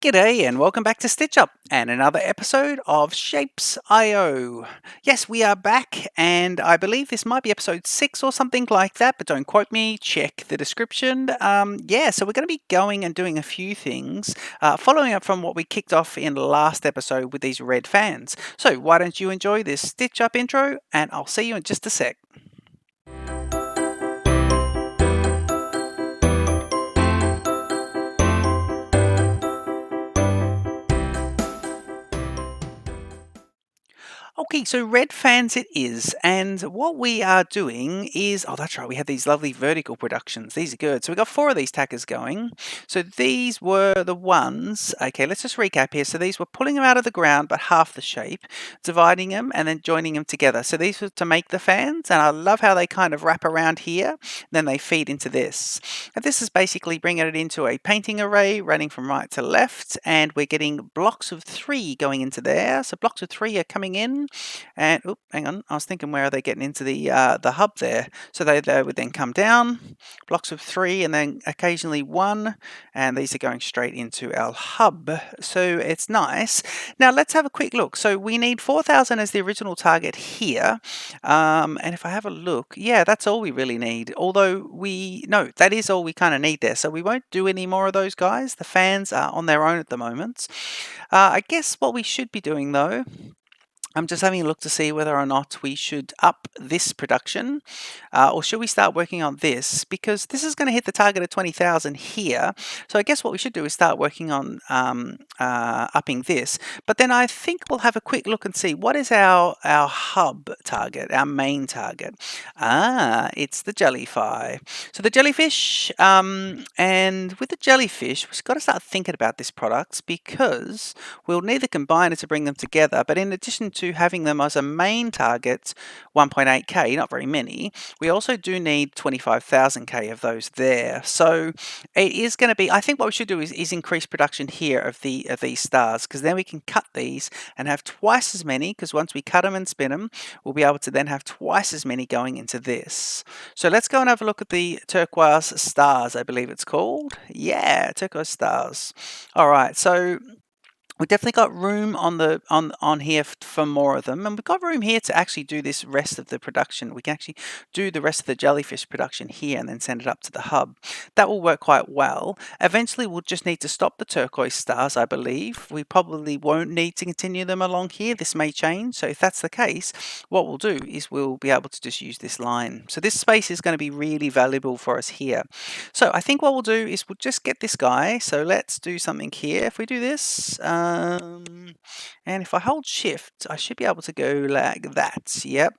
G'day and welcome back to Stitch Up and another episode of Shapez IO. Yes, we are back and I believe this might be episode 6 or something like that, but don't quote me, check the description. So we're going to be going and doing a few things, following up from what we kicked off in the last episode with these red fans. So why don't you enjoy this Stitch Up intro and I'll see you in just a sec. Okay, so red fans it is, and what we are doing is, oh, that's right, we have these lovely vertical productions. These are good. So we've got 4 of these tackers going. So these were the ones, okay, let's just recap here. So these were pulling them out of the ground, but half the shape, dividing them and then joining them together. So these were to make the fans, and I love how they kind of wrap around here, then they feed into this. And this is basically bringing it into a painting array, running from right to left, and we're getting blocks of 3 going into there. So blocks of 3 are coming in. And hang on, I was thinking where are they getting into the hub there? So they would then come down, blocks of 3, and then occasionally 1, and these are going straight into our hub. So it's nice. Now let's have a quick look. So we need 4,000 as the original target here, and if I have a look, yeah, that's all we really need. Although no, that is all we kind of need there. So we won't do any more of those guys. The fans are on their own at the moment. I guess what we should be doing though. I'm just having a look to see whether or not we should up this production or should we start working on this, because this is going to hit the target of 20,000 here. So I guess what we should do is start working on upping this. But then I think we'll have a quick look and see what is our hub target, our main target. It's the jellyfly. So the jellyfish, and with the jellyfish, we've got to start thinking about this product because we'll need the combiner to bring them together. But in addition to having them as a main target, 1.8k, not very many, we also do need 25,000k of those there. So it is going to be, I think what we should do is increase production here of these stars, because then we can cut these and have twice as many, because once we cut them and spin them, we'll be able to then have twice as many going into this. So let's go and have a look at the Turquoise Stars, I believe it's called. Yeah, Turquoise Stars. All right, so we've definitely got room on here for more of them, and we've got room here to actually do this rest of the production. We can actually do the rest of the jellyfish production here and then send it up to the hub. That will work quite well. Eventually we'll just need to stop the turquoise stars, I believe. We probably won't need to continue them along here. This may change, so if that's the case, what we'll do is we'll be able to just use this line. So this space is going to be really valuable for us here. So I think what we'll do is we'll just get this guy. So let's do something here. If we do this, and if I hold shift, I should be able to go like that. Yep.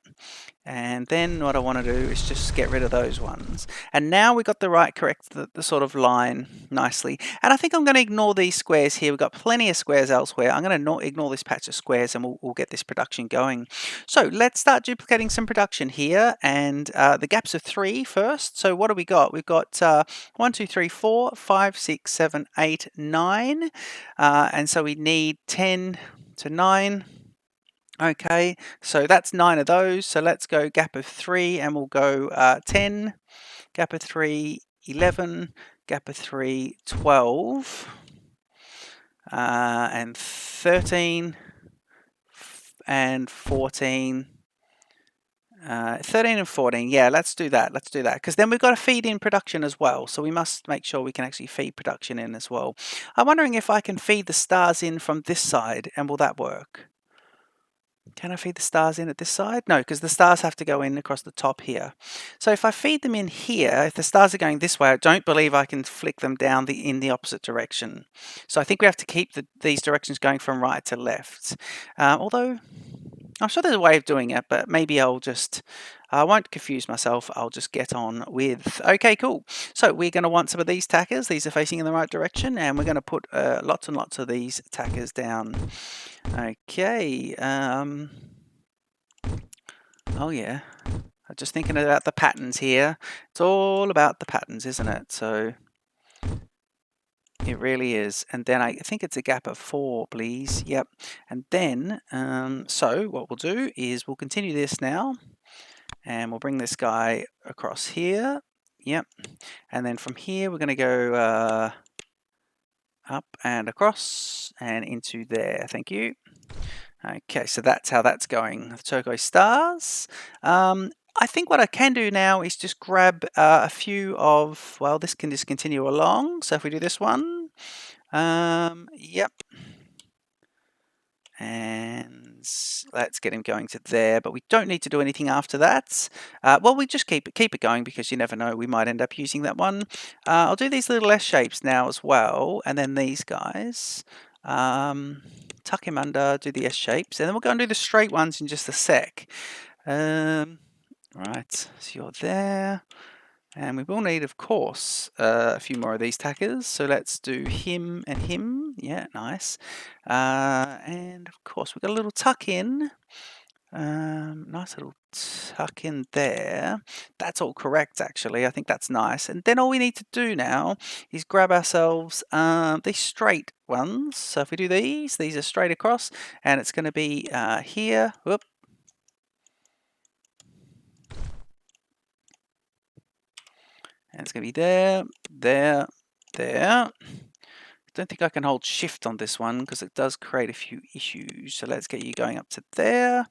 And then what I want to do is just get rid of those ones. And now we've got the sort of line nicely. And I think I'm going to ignore these squares here. We've got plenty of squares elsewhere. I'm going to ignore this patch of squares and we'll get this production going. So let's start duplicating some production here. And the gaps of 3 first. So what do we got? We've got 1, 2, 3, 4, 5, 6, 7, 8, 9. And so we need 10 to 9. Okay, so that's 9 of those. So let's go gap of 3 and we'll go 10, gap of 3, 11, gap of 3, 12, and 13, and 14, 13 and 14. Yeah, let's do that. Let's do that. Because then we've got to feed in production as well. So we must make sure we can actually feed production in as well. I'm wondering if I can feed the stars in from this side, and will that work? Can I feed the stars in at this side? No, because the stars have to go in across the top here. So if I feed them in here, if the stars are going this way, I don't believe I can flick them down in the opposite direction. So I think we have to keep these directions going from right to left. Although I'm sure there's a way of doing it, but maybe I won't confuse myself. I'll just get on with. Okay, cool. So we're going to want some of these tackers. These are facing in the right direction, and we're going to put lots and lots of these tackers down. Okay. Oh yeah. I'm just thinking about the patterns here. It's all about the patterns, isn't it? So it really is. And then I think it's a gap of 4, please. Yep. And then, so what we'll do is we'll continue this now. And we'll bring this guy across here. Yep. And then from here, we're going to go up and across and into there. Thank you. Okay, so that's how that's going. The Turquoise Stars. I think what I can do now is just grab a few of, well, this can just continue along. So if we do this one, yep. And let's get him going to there, but we don't need to do anything after that. Well, we just keep it going because you never know, we might end up using that one. I'll do these little S shapes now as well, and then these guys. Tuck him under, do the S shapes, and then we'll go and do the straight ones in just a sec. Right, so you're there. And we will need, of course, a few more of these tackers. So let's do him and him. Yeah, nice. And of course, we've got a little tuck in. Nice little tuck in there. That's all correct, actually. I think that's nice. And then all we need to do now is grab ourselves these straight ones. So if we do these are straight across, and it's going to be here. Whoop. And it's going to be there, there, there. Don't think I can hold shift on this one because it does create a few issues. So let's get you going up to there.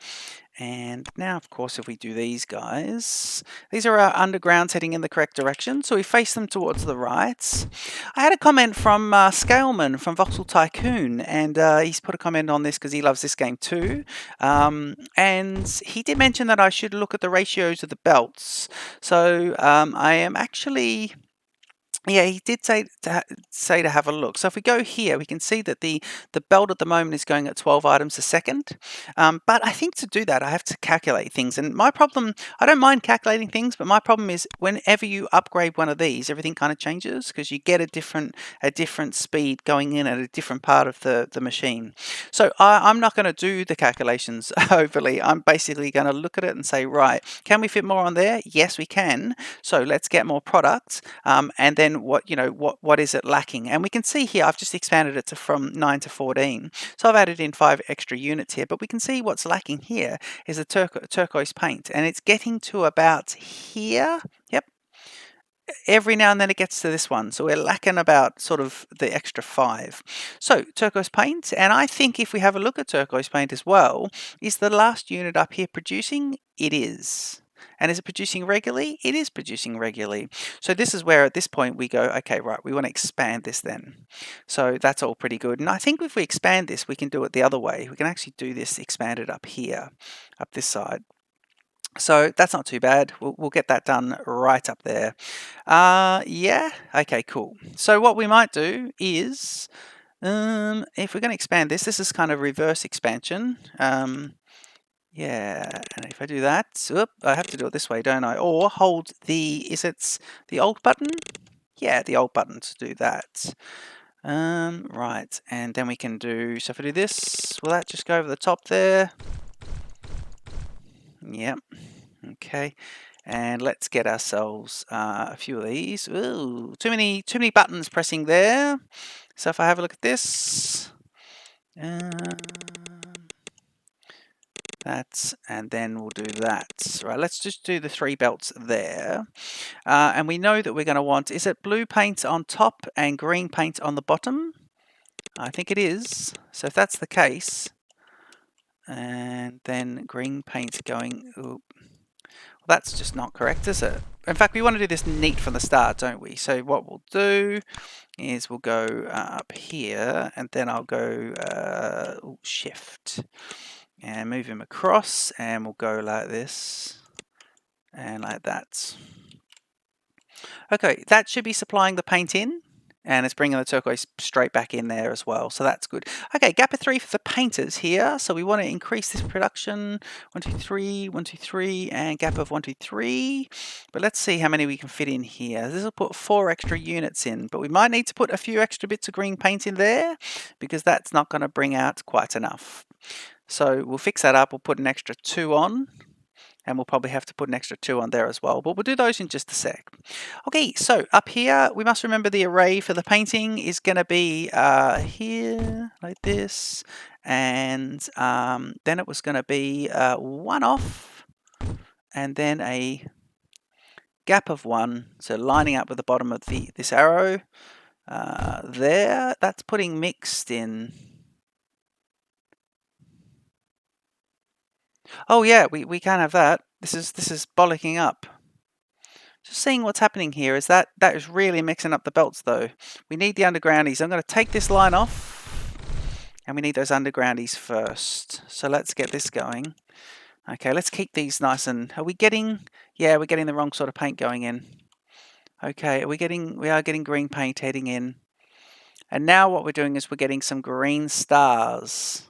And now, of course, if we do these guys, these are our undergrounds heading in the correct direction. So we face them towards the right. I had a comment from Scaleman from Voxel Tycoon, and he's put a comment on this because he loves this game too. And he did mention that I should look at the ratios of the belts. So I am actually... Yeah, he did say to have a look. So if we go here, we can see that the belt at the moment is going at 12 items a second. But I think to do that, I have to calculate things. And my problem, I don't mind calculating things, but my problem is whenever you upgrade one of these, everything kind of changes because you get a different speed going in at a different part of the machine. So I'm not going to do the calculations overly. I'm basically going to look at it and say, right, can we fit more on there? Yes, we can. So let's get more products. And then what is it lacking? And we can see here I've just expanded it from 9 to 14. So I've added in 5 extra units here, but we can see what's lacking here is the turquoise paint, and it's getting to about here. Yep. Every now and then it gets to this one, so we're lacking about sort of the extra 5. So turquoise paint, and I think if we have a look at turquoise paint as well, is the last unit up here producing? It is. And is it producing regularly? It is producing regularly. So this is where at this point we go, okay, right, we want to expand this then. So that's all pretty good. And I think if we expand this, we can do it the other way. We can actually do this expanded up here, up this side. So that's not too bad. We'll get that done right up there. Yeah, okay, cool. So what we might do is, if we're going to expand this, this is kind of reverse expansion. Yeah, and if I do that, I have to do it this way, don't I? Or hold is it the Alt button? Yeah, the Alt button to do that. Right, and then we can do, so if I do this, will that just go over the top there? Yep, okay. And let's get ourselves a few of these. Ooh, too many buttons pressing there. So if I have a look at this, that, and then we'll do that. Right, let's just do the 3 belts there. And we know that we're going to want, is it blue paint on top and green paint on the bottom? I think it is. So if that's the case, and then green paint going, ooh, well, that's just not correct, is it? In fact, we want to do this neat from the start, don't we? So what we'll do is we'll go up here, and then I'll go shift and move him across, and we'll go like this and like that. Okay, that should be supplying the paint in, and it's bringing the turquoise straight back in there as well, so that's good. Okay, gap of 3 for the painters here, so we want to increase this production. 1, 2, 3, 1, 2, 3, and gap of 1, 2, 3. But let's see how many we can fit in here. This will put 4 extra units in, but we might need to put a few extra bits of green paint in there because that's not going to bring out quite enough. So we'll fix that up. We'll put an extra 2 on. And we'll probably have to put an extra 2 on there as well, but we'll do those in just a sec. Okay, so up here, we must remember the array for the painting is going to be here, like this, and then it was going to be 1 off, and then a gap of 1, so lining up with the bottom of this arrow, there. That's putting mixed in. Oh yeah, we can't have that. This is bollocking up. Just seeing what's happening here is that is really mixing up the belts though. We need the undergroundies. I'm going to take this line off, and we need those undergroundies first. So let's get this going. Okay, let's keep these nice and. Are we getting? Yeah, we're getting the wrong sort of paint going in. Okay, we are getting green paint heading in. And now what we're doing is we're getting some green stars.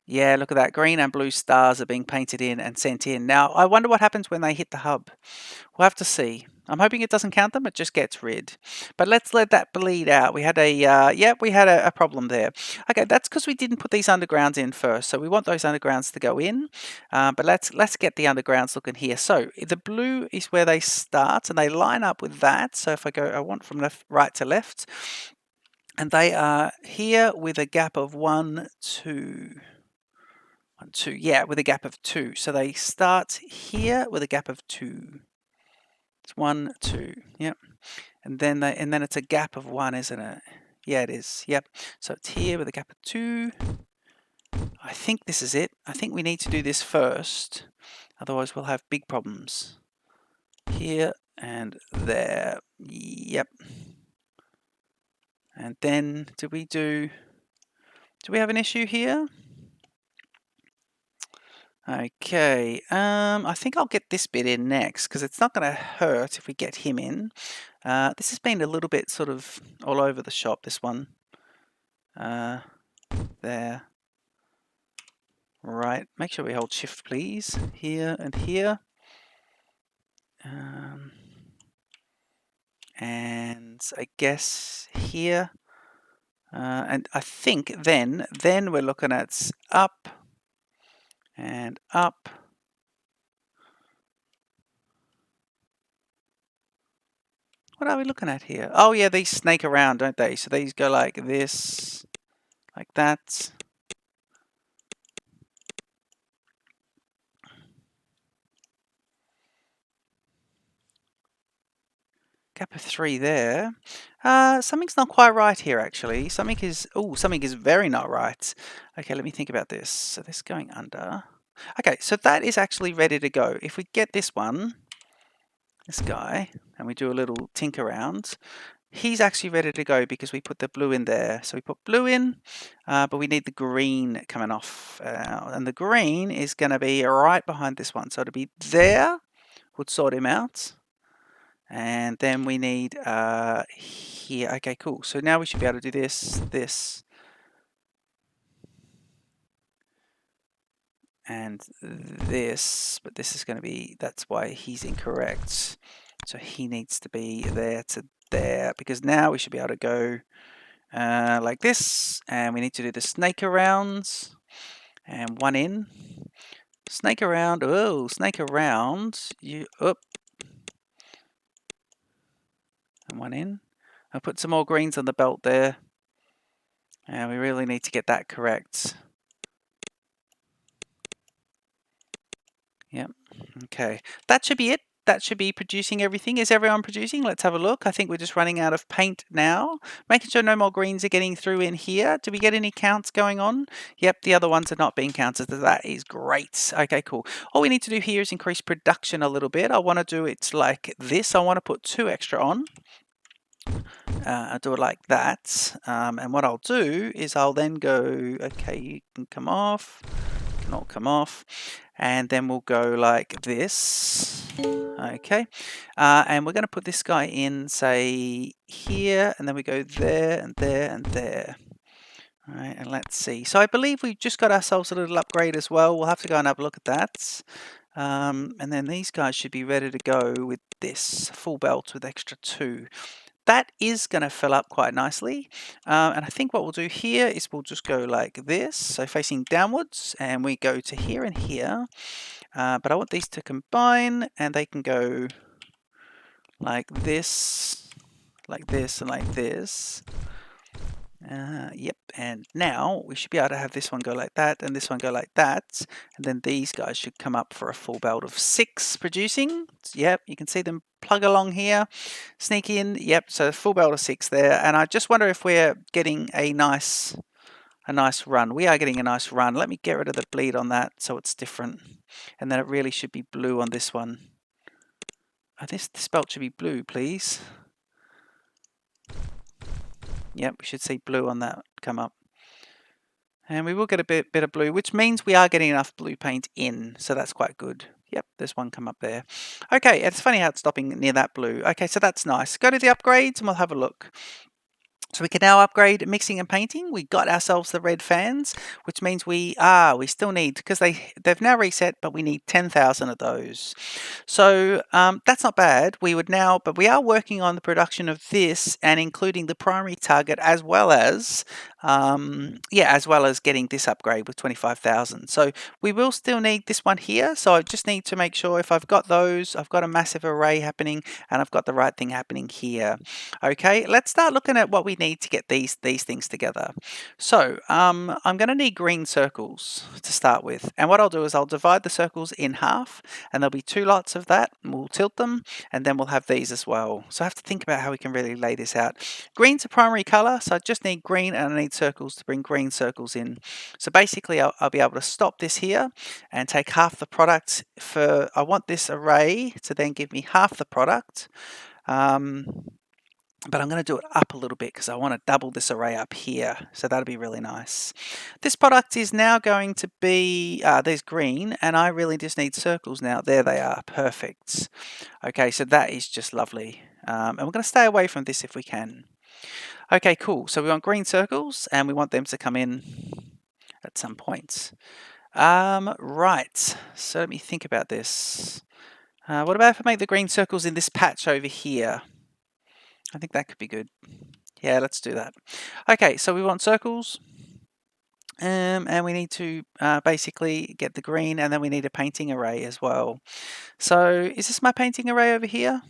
Yeah, look at that. Green and blue stars are being painted in and sent in. Now, I wonder what happens when they hit the hub. We'll have to see. I'm hoping it doesn't count them, it just gets rid. But let's let that bleed out. We had a problem there. Okay, that's because we didn't put these undergrounds in first. So we want those undergrounds to go in. But let's get the undergrounds looking here. So the blue is where they start and they line up with that. So if I want from right to left. And they are here with a gap of 1, 2. 1, 2, yeah, with a gap of 2. So they start here with a gap of 2. It's 1, 2, yep. And then it's a gap of 1, isn't it? Yeah, it is. Yep. So it's here with a gap of 2. I think this is it. I think we need to do this first. Otherwise we'll have big problems. Here and there. Yep. And then do we have an issue here? Okay, I think I'll get this bit in next because it's not going to hurt if we get him in. This has been a little bit sort of all over the shop, this one. There. Right, make sure we hold shift please. Here and here. And I guess here. And I think then we're looking at up and up. What are we looking at here? Oh yeah, these snake around, don't they? So these go like this, like that. Gap of 3 there. Something's not quite right here actually. Something is very not right. Okay, let me think about this. So this going under. Okay, so that is actually ready to go. If we get this one, this guy, and we do a little tink around, he's actually ready to go because we put the blue in there. So we put blue in, but we need the green coming off. And the green is going to be right behind this one. So it'll be there, would sort him out. And then we need here. Okay, cool. So now we should be able to do this, and this. But this is going to be, that's why he's incorrect. So he needs to be there to there, because now we should be able to go like this, and we need to do the snake around, and 1 in. Snake around, oh, snake around, you up, and 1 in. I'll put some more greens on the belt there, and we really need to get that correct. Yep, okay, that should be it. That should be producing everything. Is everyone producing? Let's have a look. I think we're just running out of paint now. Making sure no more greens are getting through in here. Do we get any counts going on? Yep, the other ones are not being counted. That is great. Okay, cool. All we need to do here is increase production a little bit. I want to do it like this. I want to put 2 extra on. I'll do it like that. And what I'll do is I'll then go, okay, you can come off. You can all come off. And then we'll go like this. Okay. And we're going to put this guy in, say, here. And then we go there and there and there. All right, and let's see. So I believe we've just got ourselves a little upgrade as well. We'll have to go and have a look at that. And then these guys should be ready to go with this full belt with extra 2. That is going to fill up quite nicely. And I think what we'll do here is we'll just go like this, so facing downwards, and we go to here and here. But I want these to combine, and they can go like this, and like this. Yep, and now we should be able to have this one go like that, and this one go like that, and then these guys should come up for a full belt of 6 producing. Yep, you can see them plug along here, sneak in. Yep, so full belt of 6 there. And I just wonder if we're getting a nice run. We are getting a nice run. Let me get rid of the bleed on that so it's different. And then it really should be blue on this one. This belt should be blue, please. Yep, we should see blue on that come up. And we will get a bit of blue, which means we are getting enough blue paint in, so that's quite good. Yep, there's one come up there. Okay, it's funny how it's stopping near that blue. Okay, so that's nice. Go to the upgrades and we'll have a look. So we can now upgrade mixing and painting. We got ourselves the red fans, which means we still need, because they've now reset, but we need 10,000 of those. So that's not bad. But we are working on the production of this and including the primary target as well as getting this upgrade with 25,000. So we will still need this one here. So I just need to make sure if I've got those, I've got a massive array happening and I've got the right thing happening here. Okay, let's start looking at what we need to get these things together. So I'm going to need green circles to start with, and what I'll do is I'll divide the circles in half, and there'll be 2 lots of that, and we'll tilt them, and then we'll have these as well. So I have to think about how we can really lay this out. Green's a primary color, so I just need green and I need circles to bring green circles in. So basically I'll be able to stop this here and take half the product I want this array to then give me half the product. But I'm going to do it up a little bit because I want to double this array up here. So that'll be really nice. This product is now going to be, there's green, and I really just need circles now. There they are, perfect. Okay, so that is just lovely. And we're going to stay away from this if we can. Okay, cool. So we want green circles, and we want them to come in at some point. Right, so let me think about this. What about if I make the green circles in this patch over here? I think that could be good. Yeah, let's do that. Okay, so we want circles. And we need to basically get the green, and then we need a painting array as well. So is this my painting array over here?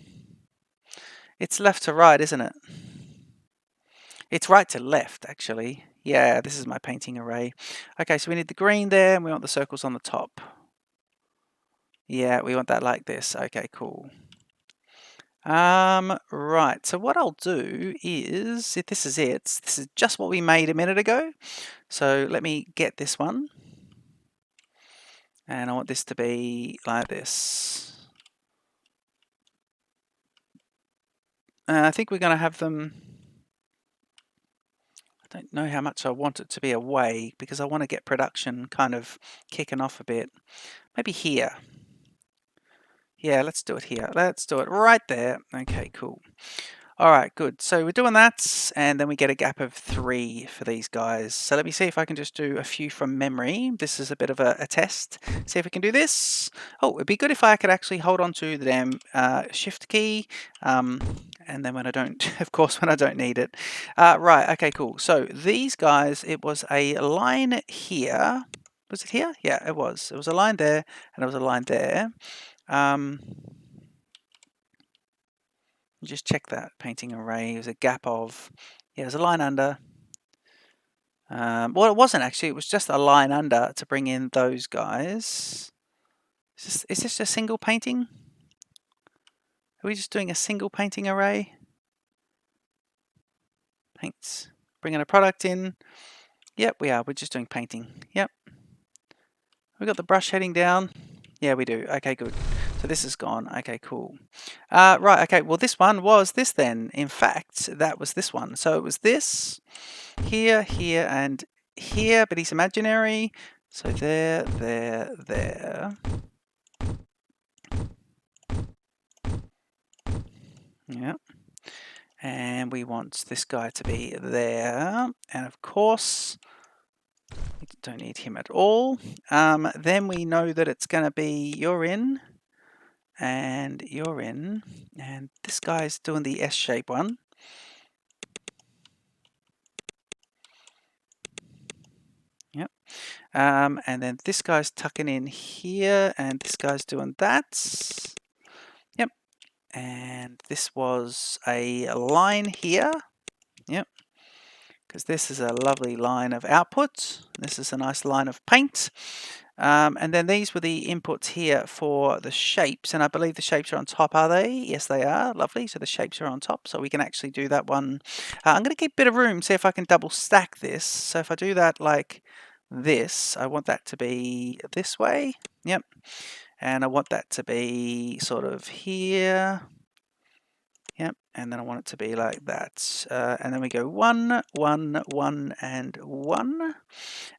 It's left to right, isn't it? It's right to left, actually. Yeah, this is my painting array. Okay, so we need the green there, and we want the circles on the top. Yeah, we want that like this. Okay, cool. Right, so what I'll do is, if this is it, this is just what we made a minute ago. So let me get this one. And I want this to be like this. I think we're going to have them, I don't know how much I want it to be away because I want to get production kind of kicking off a bit. Maybe here. Yeah, let's do it here. Let's do it right there. Okay, cool. All right, good. So we're doing that, and then we get a gap of 3 for these guys. So let me see if I can just do a few from memory. This is a bit of a test. See if we can do this. Oh, it'd be good if I could actually hold on to the damn shift key, and then when I don't, of course, when I don't need it. Right, okay, cool. So these guys, it was a line here. Was it here? Yeah, it was. It was a line there, and it was a line there. Just check that painting array. There's a gap of, yeah, there's a line under. Well, it wasn't actually. It was just a line under to bring in those guys. Is this a single painting? Are we just doing a single painting array? Paints. Bringing a product in. Yep, we are. We're just doing painting. Yep. We got the brush heading down. Yeah, we do. Okay, good. So this is gone. Okay, cool. Right, okay, well this one was this then. In fact, that was this one. So it was this, here, here, and here, but he's imaginary. So there, there, there. Yeah. And we want this guy to be there. And of course, we don't need him at all. Then we know that it's going to be you're in. And you're in, and this guy's doing the S-shape one. Yep. And then this guy's tucking in here, and this guy's doing that. Yep. And this was a line here. Yep. Because this is a lovely line of output. This is a nice line of paint. And then these were the inputs here for the shapes, and I believe the shapes are on top, are they? Yes, they are. Lovely. So the shapes are on top, so we can actually do that one. I'm going to keep a bit of room, see if I can double stack this. So if I do that like this, I want that to be this way. Yep. And I want that to be sort of here. Yep, and then I want it to be like that. And then we go 1, 1, 1, and 1.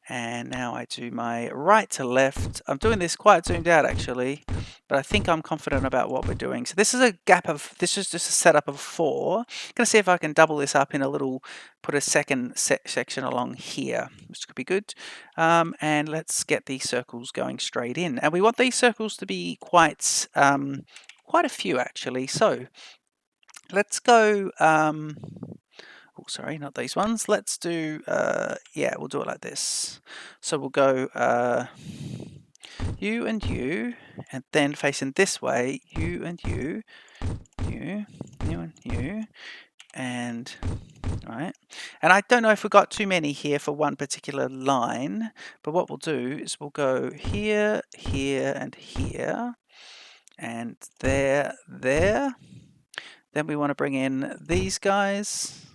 And now I do my right to left. I'm doing this quite zoomed out actually, but I think I'm confident about what we're doing. So this is a gap of, this is just a setup of 4. I'm going to see if I can double this up in a little, put a second section along here, which could be good. And let's get these circles going straight in. And we want these circles to be quite a few actually. So let's go, oh, sorry, not these ones. Let's do, yeah, we'll do it like this. So we'll go you and you, and then facing this way, you and you, you, you and you, and right. And I don't know if we've got too many here for one particular line, but what we'll do is we'll go here, here, and here, and there, there. Then we want to bring in these guys,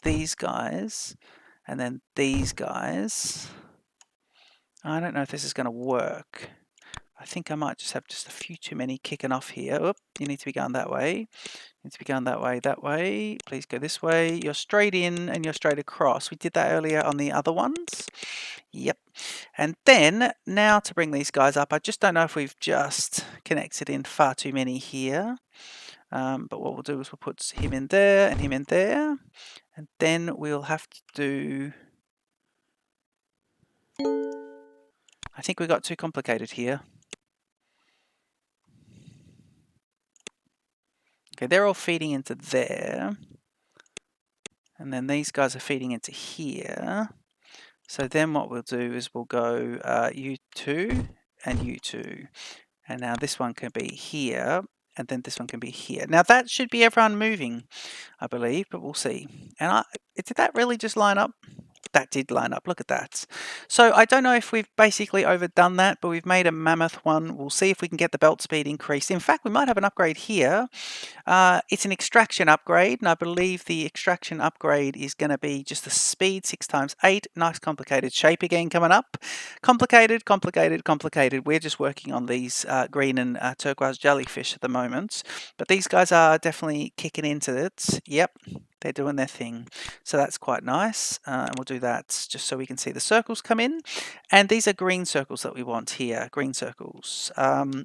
and then these guys. I don't know if this is going to work. I think I might just have just a few too many kicking off here. Oop, you need to be going that way. You need to be going that way, that way. Please go this way. You're straight in and you're straight across. We did that earlier on the other ones. Yep. And then now to bring these guys up, I just don't know if we've just connected in far too many here. But what we'll do is we'll put him in there and him in there. And then we'll have to do, I think we got too complicated here. Okay, they're all feeding into there. And then these guys are feeding into here. So then what we'll do is we'll go U2 and U2. And now this one can be here. And then this one can be here. Now that should be everyone moving, I believe, but we'll see. And did that really just line up? That did line up. Look at that. So I don't know if we've basically overdone that, but we've made a mammoth one. We'll see if we can get the belt speed increased. In fact, we might have an upgrade here. It's an extraction upgrade, and I believe the extraction upgrade is going to be just the speed 6 times 8. Nice complicated shape again coming up. Complicated, complicated, complicated. We're just working on these green and turquoise jellyfish at the moment, but these guys are definitely kicking into it. Yep. They're doing their thing. So that's quite nice. And we'll do that just so we can see the circles come in. And these are green circles that we want here. Green circles.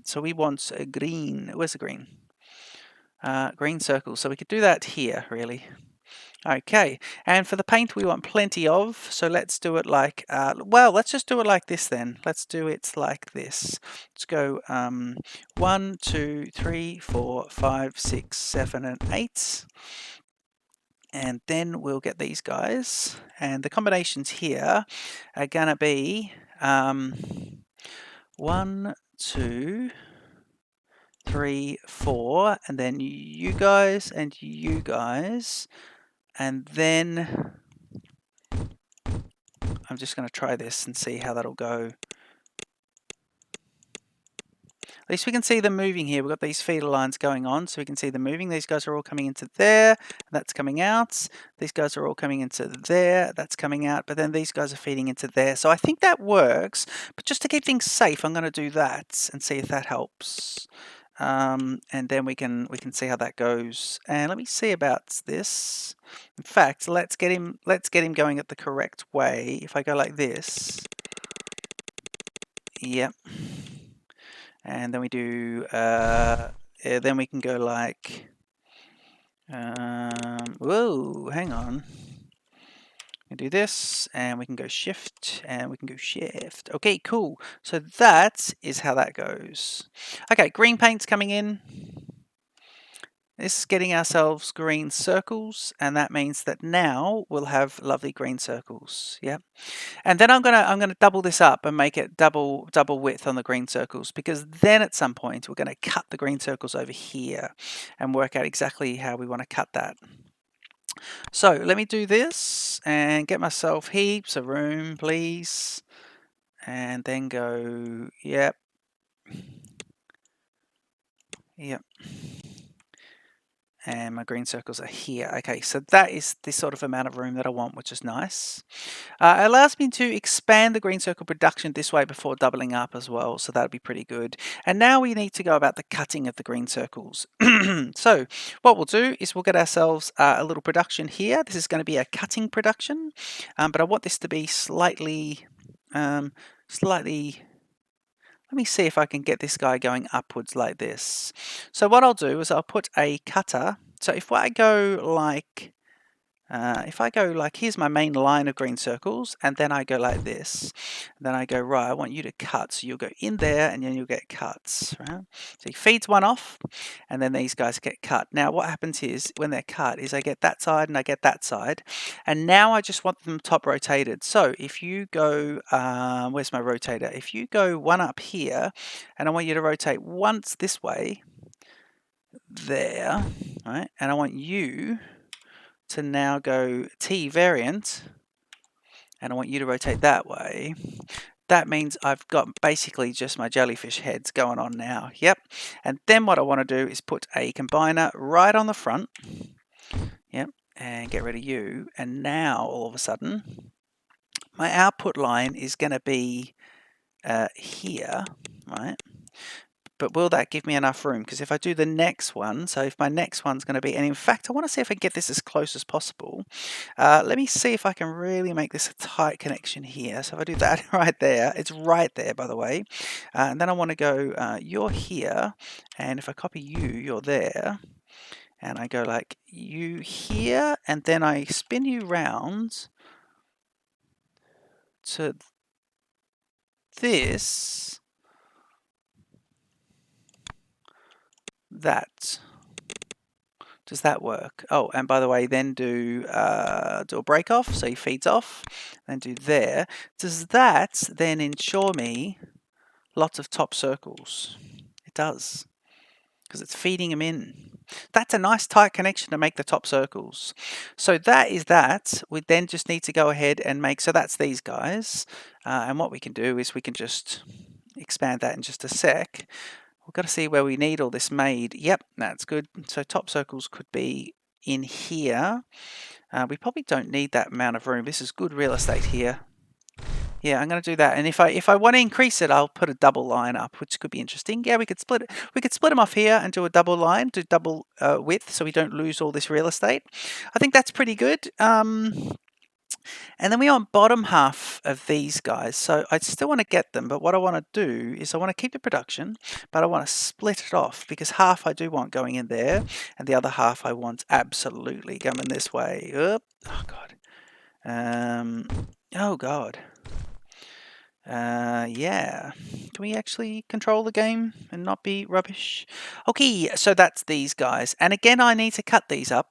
So we want a green. Where's the green? Green circles. So we could do that here, really. Okay, and for the paint we want plenty of, so let's do it like, well, let's just do it like this then. Let's do it like this. Let's go 1, 2, 3, 4, 5, 6, 7, and 8. And then we'll get these guys. And the combinations here are going to be 1, 2, 3, 4, and then you guys and you guys. And then I'm just going to try this and see how that'll go. At least we can see them moving here. We've got these feeder lines going on, so we can see them moving. These guys are all coming into there, that's coming out. These guys are all coming into there, that's coming out, but then these guys are feeding into there. So I think that works, but just to keep things safe, I'm going to do that and see if that helps. And then we can see how that goes. And let me see about this. In fact, let's get him going at the correct way. If I go like this, yep. And then we do, then we can go like, whoa, hang on. We can do this, and we can go shift, and we can go shift. Okay, cool. So that is how that goes. Okay, green paint's coming in. This is getting ourselves green circles, and that means that now we'll have lovely green circles. Yeah. And then I'm gonna double this up and make it double width on the green circles, because then at some point we're gonna cut the green circles over here and work out exactly how we want to cut that. So let me do this and get myself heaps of room, please. and then go, yep, yep. And my green circles are here. Okay, so that is the sort of amount of room that I want, which is nice. It allows me to expand the green circle production this way before doubling up as well, so that'd be pretty good. And now we need to go about the cutting of the green circles. So what we'll do is we'll get ourselves a little production here. This is going to be a cutting production, but I want this to be slightly, let me see if I can get this guy going upwards like this. So what I'll do is I'll put a cutter. So if I go like, here's my main line of green circles, and then I go like this, then I go, right, I want you to cut. So you'll go in there, and then you'll get cuts, right? So he feeds one off, and then these guys get cut. Now, what happens is, when they're cut, is I get that side, and I get that side, and now I just want them top rotated. So if you go, where's my rotator? If you go one up here, and I want you to rotate once this way, there, right? And I want you to now go T variant, and I want you to rotate that way. That means I've got basically just my jellyfish heads going on now. Yep. And then what I want to do is put a combiner right on the front. Yep. And get rid of you. And now all of a sudden, my output line is going to be here, right? But will that give me enough room? Because if I do the next one, so if my next one's going to be, and in fact, I want to see if I can get this as close as possible. Let me see if I can really make this a tight connection here. So if I do that right there, it's right there, by the way. And then I want to go, you're here. And if I copy you, you're there. And I go like you here. And then I spin you round to this, that. Does that work? Oh, and by the way, then do a break off, so he feeds off, and do there. Does that then ensure me lots of top circles? It does, because it's feeding them in. That's a nice tight connection to make the top circles. So that is that. We then just need to go ahead and make, so that's these guys. And what we can do is we can just expand that in just a sec. We've got to see where we need all this made. Yep, that's good. So top circles could be in here. We probably don't need that amount of room. This is good real estate here. Yeah, I'm going to do that. And if I want to increase it, I'll put a double line up, which could be interesting. Yeah, we could split it. We could split them off here and do a double line, do double width, so we don't lose all this real estate. I think that's pretty good. And then we want bottom half of these guys. So I still want to get them, but what I want to do is I want to keep the production, but I want to split it off, because half I do want going in there, and the other half I want absolutely coming this way. Oop. Oh God. Oh God. Yeah. Can we actually control the game and not be rubbish? Okay, so that's these guys. And again, I need to cut these up.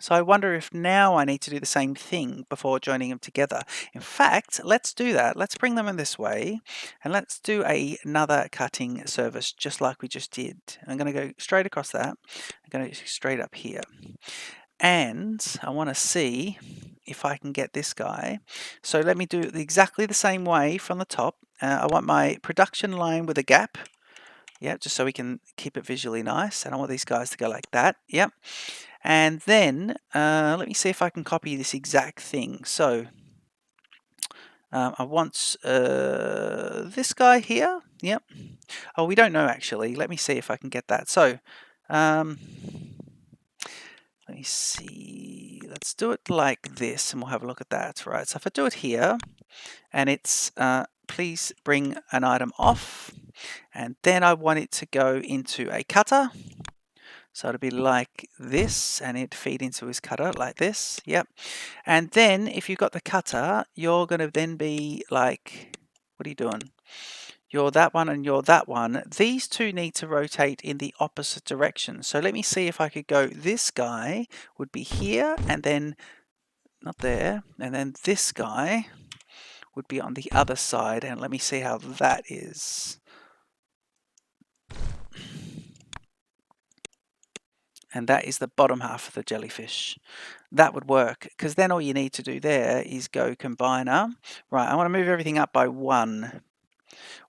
So I wonder if now I need to do the same thing before joining them together. In fact, let's do that. Let's bring them in this way, and let's do another cutting service just like we just did. I'm going to go straight across that. I'm going to go straight up here. And I want to see if I can get this guy. So let me do it exactly the same way from the top. I want my production line with a gap. Yeah, just so we can keep it visually nice. And I want these guys to go like that. Yep. And then let me see if I can copy this exact thing. So I want this guy here. Yep. Oh, we don't know actually. Let me see if I can get that. So let me see. Let's do it like this, and we'll have a look at that. Right. So if I do it here, and it's please bring an item off, and then I want it to go into a cutter. So it'll be like this, and it'd feed into his cutter like this. Yep. And then if you've got the cutter, you're going to then be like, what are you doing? You're that one and you're that one. These two need to rotate in the opposite direction. So let me see if I could go, this guy would be here, and then not there, and then this guy would be on the other side. And let me see how that is. and that is the bottom half of the jellyfish. That would work, because then all you need to do there is go combiner. Right, I want to move everything up by 1.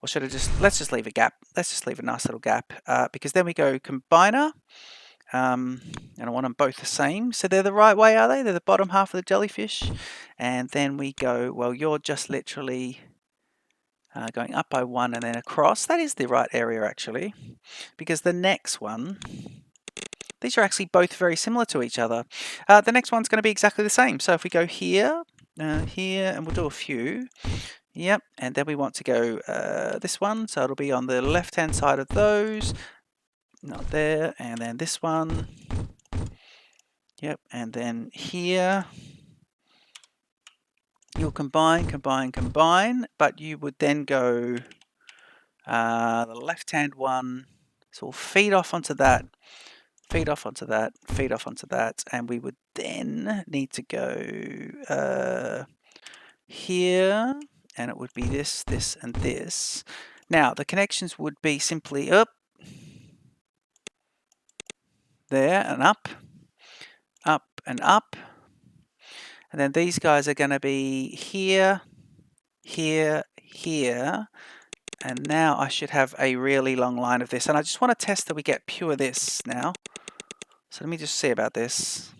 Or should I let's just leave a gap. Let's just leave a nice little gap, because then we go combiner, and I want them both the same. So they're the right way, are they? They're the bottom half of the jellyfish. And then we go, well, you're just literally going up by 1 and then across. That is the right area, actually, because the next one, these are actually both very similar to each other. The next one's going to be exactly the same. So if we go here, here, and we'll do a few. Yep, and then we want to go this one, so it'll be on the left-hand side of those. Not there, and then this one. Yep, and then here. You'll combine, combine, combine, but you would then go the left-hand one. So we'll feed off onto that, feed off onto that, feed off onto that, and we would then need to go here, and it would be this, this, and this. Now, the connections would be simply up, there, and up, and up. And then these guys are going to be here, here, here. And now I should have a really long line of this. And I just want to test that we get pure this now. So let me just see about this.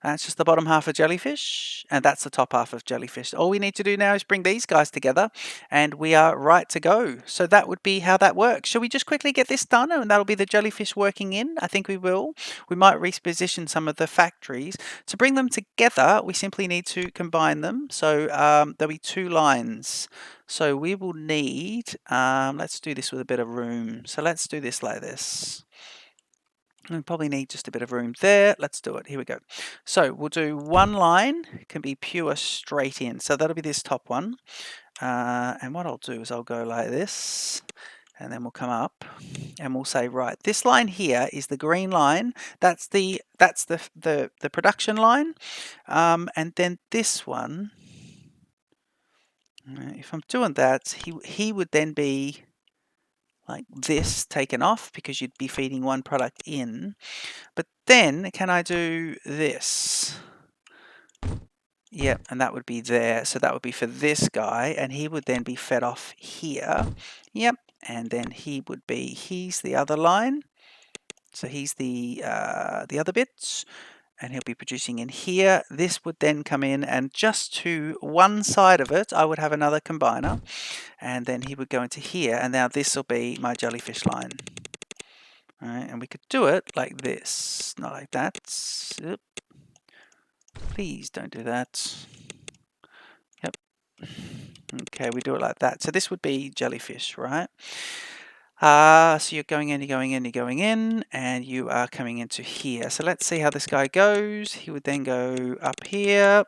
That's just the bottom half of jellyfish, and that's the top half of jellyfish. All we need to do now is bring these guys together, and we are right to go. So that would be how that works. Shall we just quickly get this done, and that'll be the jellyfish working in? I think we will. We might reposition some of the factories. To bring them together, we simply need to combine them. So there'll be 2 lines. So we will need, let's do this with a bit of room. So let's do this like this. We probably need just a bit of room there. Let's do it. Here we go. So we'll do 1 line, can be pure straight in. So that'll be this top one. And what I'll do is I'll go like this, and then we'll come up and we'll say, right, this line here is the green line. That's the production line. And then this one, if I'm doing that, he would then be like this, taken off, because you'd be feeding one product in. But then can I do this? Yep, and that would be there. So that would be for this guy, and he would then be fed off here. Yep, and then he would be, he's the other line. So he's the other bits, and he'll be producing in here. This would then come in, and just to one side of it, I would have another combiner, and then he would go into here, and now this will be my jellyfish line. All right, and we could do it like this, not like that. Oop. Please don't do that. Yep. Okay, we do it like that. So this would be jellyfish, right? So you're going in, you're going in, you're going in, and you are coming into here. So let's see how this guy goes. He would then go up here,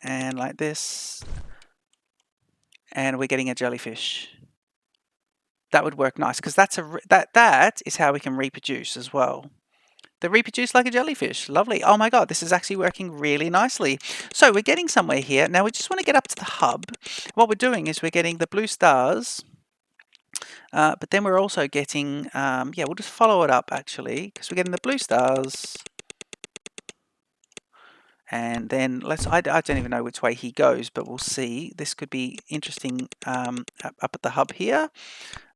and like this, and we're getting a jellyfish. That would work nice, because that is how we can reproduce as well. They reproduce like a jellyfish. Lovely. Oh my God, this is actually working really nicely. So we're getting somewhere here. Now we just want to get up to the hub. What we're doing is we're getting the blue stars, but then we're also getting, yeah, we'll just follow it up actually, because we're getting the blue stars. And then I don't even know which way he goes, but we'll see. This could be interesting up at the hub here.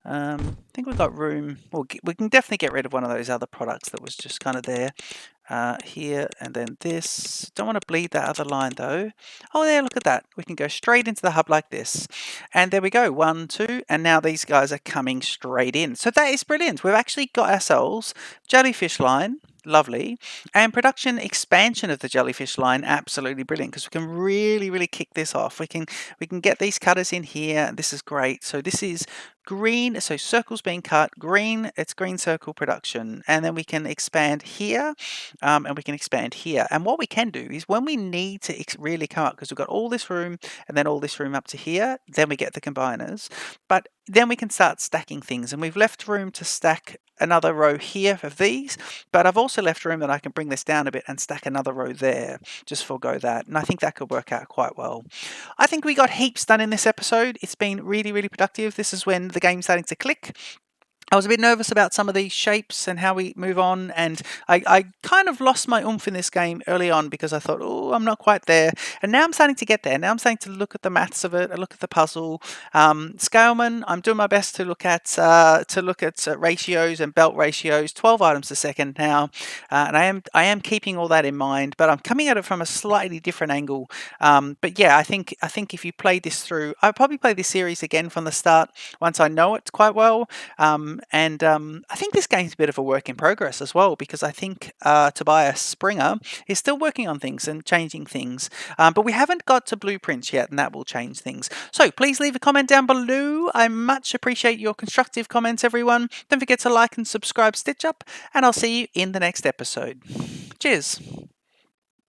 I think we've got room. We can definitely get rid of one of those other products that was just kind of there. Here, and then this. Don't want to bleed that other line though. Oh, there, look at that. We can go straight into the hub like this. And there we go, 1, 2, and now these guys are coming straight in. So that is brilliant. We've actually got ourselves jellyfish line. Lovely. And production expansion of the jellyfish line, absolutely brilliant, because we can really kick this off. We can get these cutters in here. This is great. So this is green, so circles being cut, green, it's green circle production, and then we can expand here, and we can expand here. And what we can do is when we need to really come up, because we've got all this room and then all this room up to here, then we get the combiners, but then we can start stacking things, and we've left room to stack another row here of these, but I've also left room that I can bring this down a bit and stack another row there. Just forego that, and I think that could work out quite well. I think we got heaps done in this episode. It's been really productive. This is when the game's starting to click. I was a bit nervous about some of these shapes and how we move on, and I kind of lost my oomph in this game early on because I thought, oh, I'm not quite there. And now I'm starting to get there. Now I'm starting to look at the maths of it, I look at the puzzle. Scaleman, I'm doing my best to look at ratios and belt ratios. 12 items a second now, and I am keeping all that in mind, but I'm coming at it from a slightly different angle. But yeah, I think if you play this through, I'll probably play this series again from the start once I know it quite well. And I think this game's a bit of a work in progress as well, because I think Tobias Springer is still working on things and changing things. But we haven't got to blueprints yet, and that will change things. So please leave a comment down below. I much appreciate your constructive comments, everyone. Don't forget to like and subscribe Stitch Up, and I'll see you in the next episode. Cheers.